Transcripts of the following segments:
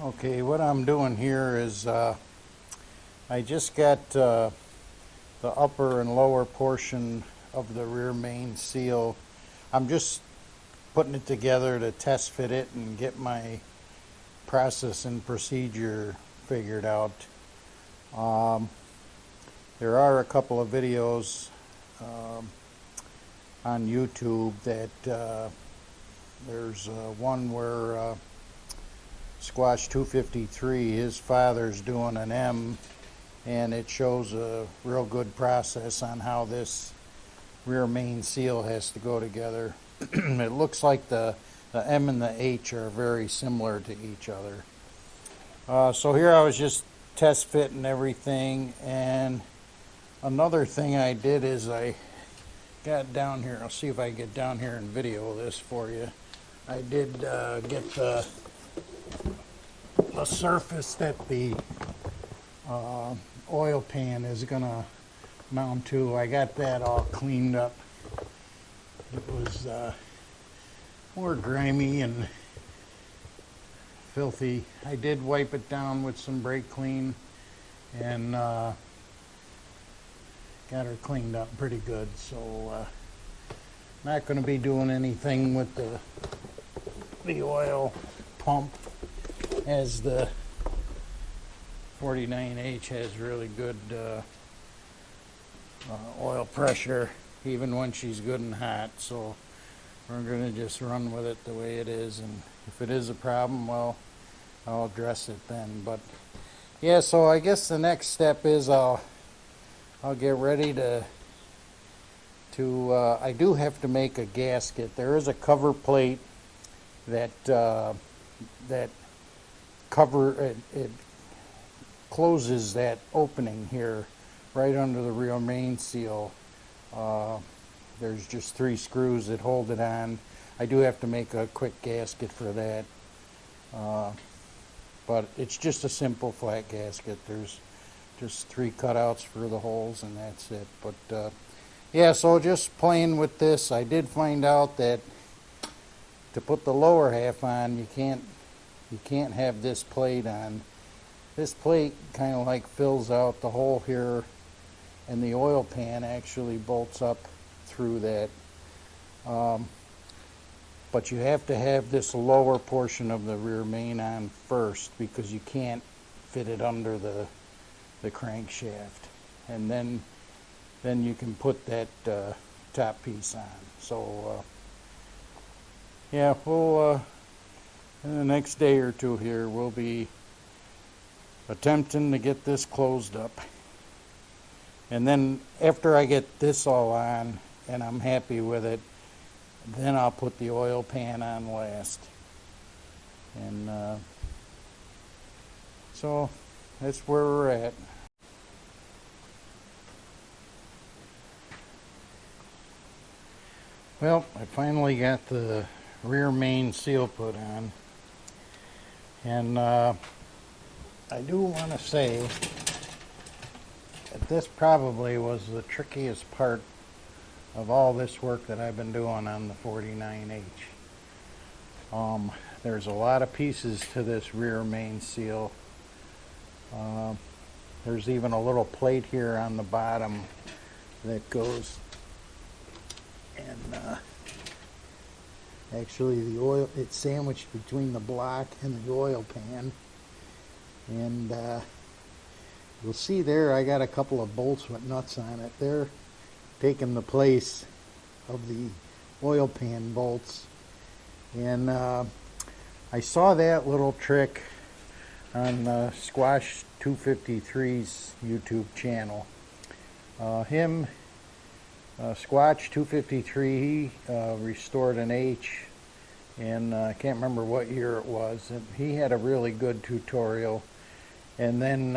Okay, what I'm doing here is I just got the upper and lower portion of the rear main seal. I'm just putting it together to test fit it and get my process and procedure figured out. There are a couple of videos on YouTube that there's one where Squash 253, his father's doing an M, and it shows a real good process on how this rear main seal has to go together. It looks like the M and the H are very similar to each other. So here I was just test fitting everything, and another thing I did is I got down here. I'll see if I can get down here and video this for you. I did get the surface that the oil pan is gonna mount to. I got that all cleaned up. It was more grimy and filthy. I did wipe it down with some brake clean and got her cleaned up pretty good. So not going to be doing anything with the oil pump, as the 49H has really good oil pressure even when she's good and hot. So we're going to just run with it the way it is, and if it is a problem, well, I'll address it then. But yeah, so I guess the next step is I'll get ready to I do have to make a gasket. There is a cover plate that it closes that opening here right under the rear main seal. There's just 3 screws that hold it on. I do have to make a quick gasket for that, but it's just a simple flat gasket. There's just 3 cutouts for the holes, and that's it. But yeah, so just playing with this, I did find out that to put the lower half on, you can't have this plate on. This plate kind of like fills out the hole here, and the oil pan actually bolts up through that. But you have to have this lower portion of the rear main on first, because you can't fit it under the crankshaft, and then you can put that top piece on. So yeah, we'll in the next day or two here, we'll be attempting to get this closed up. And then after I get this all on and I'm happy with it, then I'll put the oil pan on last. And so that's where we're at. Well, I finally got the rear main seal put on, and I do want to say that this probably was the trickiest part of all this work that I've been doing on the 49H. There's a lot of pieces to this rear main seal. There's even a little plate here on the bottom that goes, and actually the oil, it's sandwiched between the block and the oil pan. And you'll see there I got a couple of bolts with nuts on it. They're taking the place of the oil pan bolts. And I saw that little trick on Squash 253's YouTube channel. Squash 253, he restored an H, and I can't remember what year it was. And he had a really good tutorial. And then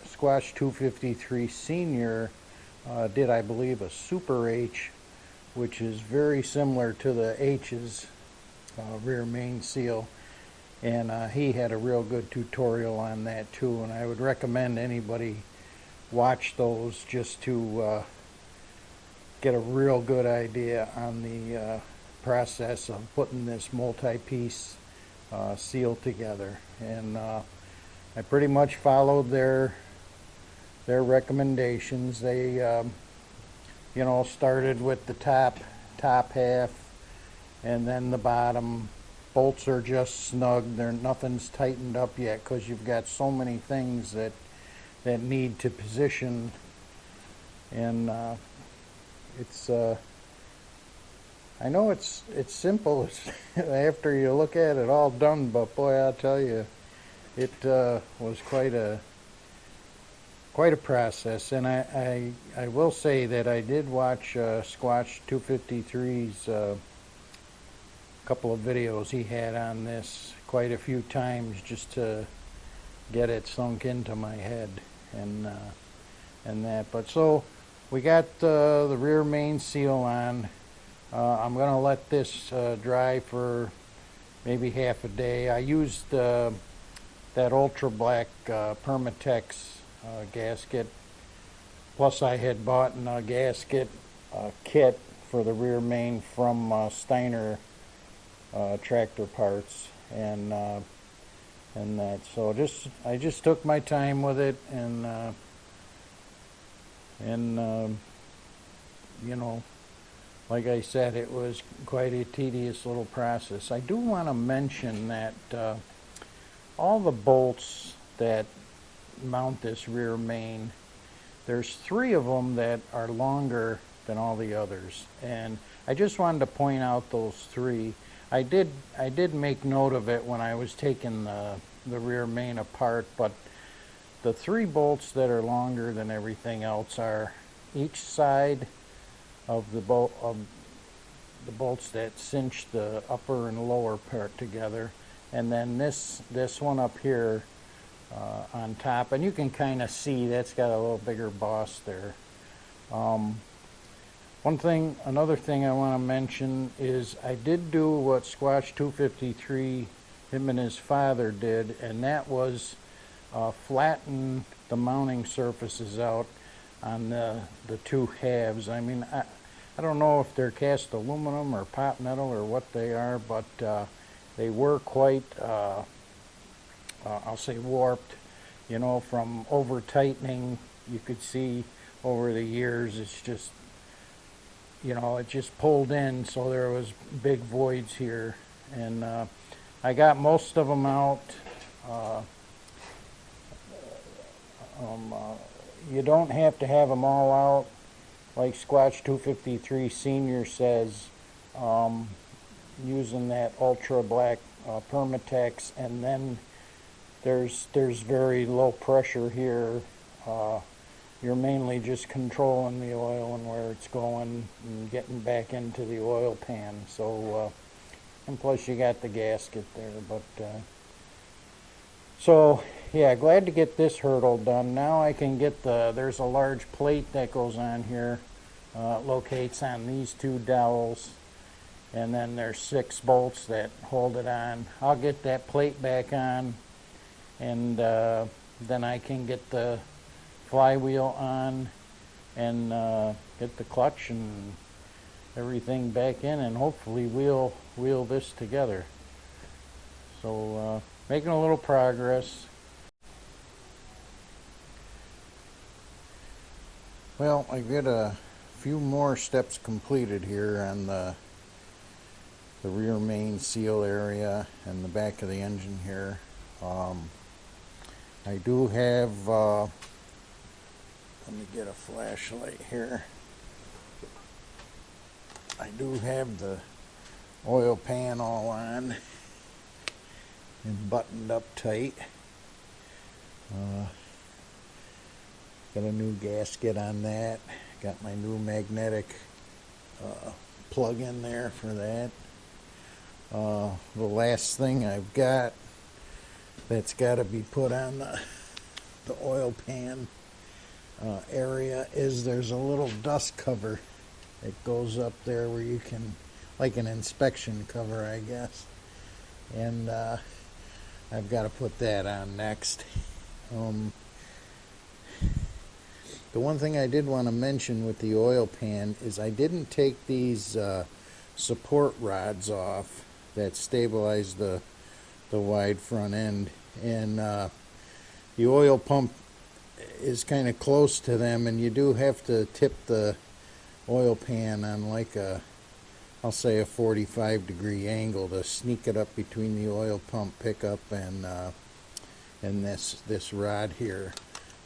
Squash 253 Senior did, I believe, a Super H, which is very similar to the H's rear main seal. And he had a real good tutorial on that too. And I would recommend anybody watch those just to get a real good idea on the process of putting this multi-piece seal together. And I pretty much followed their recommendations. They you know, started with the top half, and then the bottom. Bolts are just snug. Nothing's tightened up yet because you've got so many things that need to position. And it's I know it's simple after you look at it all done, but boy, I'll tell you, it was quite a process. And I will say that I did watch Squatch 253's couple of videos he had on this quite a few times just to get it sunk into my head and that. But so we got the rear main seal on. I'm going to let this dry for maybe half a day. I used that ultra black Permatex gasket, plus I had bought a gasket kit for the rear main from Steiner tractor parts, and that. So I just took my time with it, and you know, like I said, it was quite a tedious little process. I do want to mention that all the bolts that mount this rear main, there's 3 of them that are longer than all the others, and I just wanted to point out those 3. I did make note of it when I was taking the rear main apart, but the 3 bolts that are longer than everything else are each side of the bolts that cinch the upper and lower part together, and then this one up here on top, and you can kind of see that's got a little bigger boss there. Another thing I want to mention is I did do what Squatch 253, him and his father did, and that was flatten the mounting surfaces out on the 2 halves. I mean, I don't know if they're cast aluminum or pot metal or what they are, but they were quite, I'll say, warped. You know, from over tightening, you could see over the years, it's just, you know, it just pulled in, so there was big voids here. And I got most of them out. You don't have to have them all out, like Squatch 253 Senior says, using that ultra black Permatex, and then there's very low pressure here. You're mainly just controlling the oil and where it's going and getting back into the oil pan. So and plus you got the gasket there. But so yeah, glad to get this hurdle done. Now I can get there's a large plate that goes on here, locates on these 2 dowels, and then there's 6 bolts that hold it on. I'll get that plate back on, and then I can get the flywheel on and get the clutch and everything back in, and hopefully wheel this together. So making a little progress. Well, I get a few more steps completed here on the rear main seal area and the back of the engine here. I do have let me get a flashlight here. I do have the oil pan all on and buttoned up tight. Got a new gasket on that. Got my new magnetic plug in there for that. The last thing I've got that's got to be put on the oil pan area is there's a little dust cover that goes up there where you can, like an inspection cover, I guess, and I've got to put that on next. The one thing I did want to mention with the oil pan is I didn't take these support rods off that stabilize the the wide front end, and the oil pump is kind of close to them, and you do have to tip the oil pan on like a, I'll say, a 45-degree angle to sneak it up between the oil pump pickup and this rod here.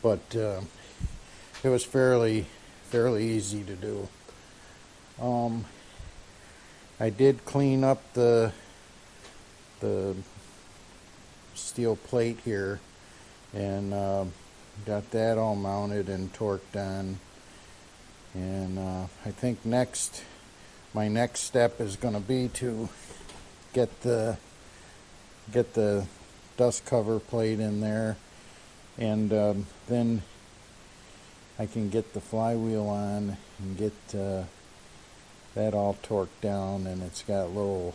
But it was fairly easy to do. I did clean up the steel plate here, and got that all mounted and torqued on. And I think my next step is going to be to get the dust cover plate in there, and then I can get the flywheel on and get that all torqued down, and it's got little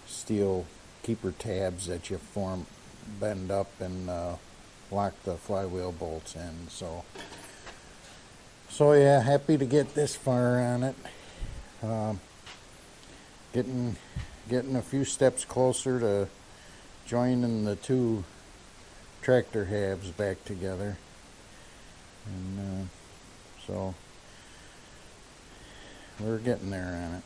steel keeper tabs that you bend up and lock the flywheel bolts in. So yeah, happy to get this far on it. Getting a few steps closer to joining the two tractor halves back together, and so we're getting there on it.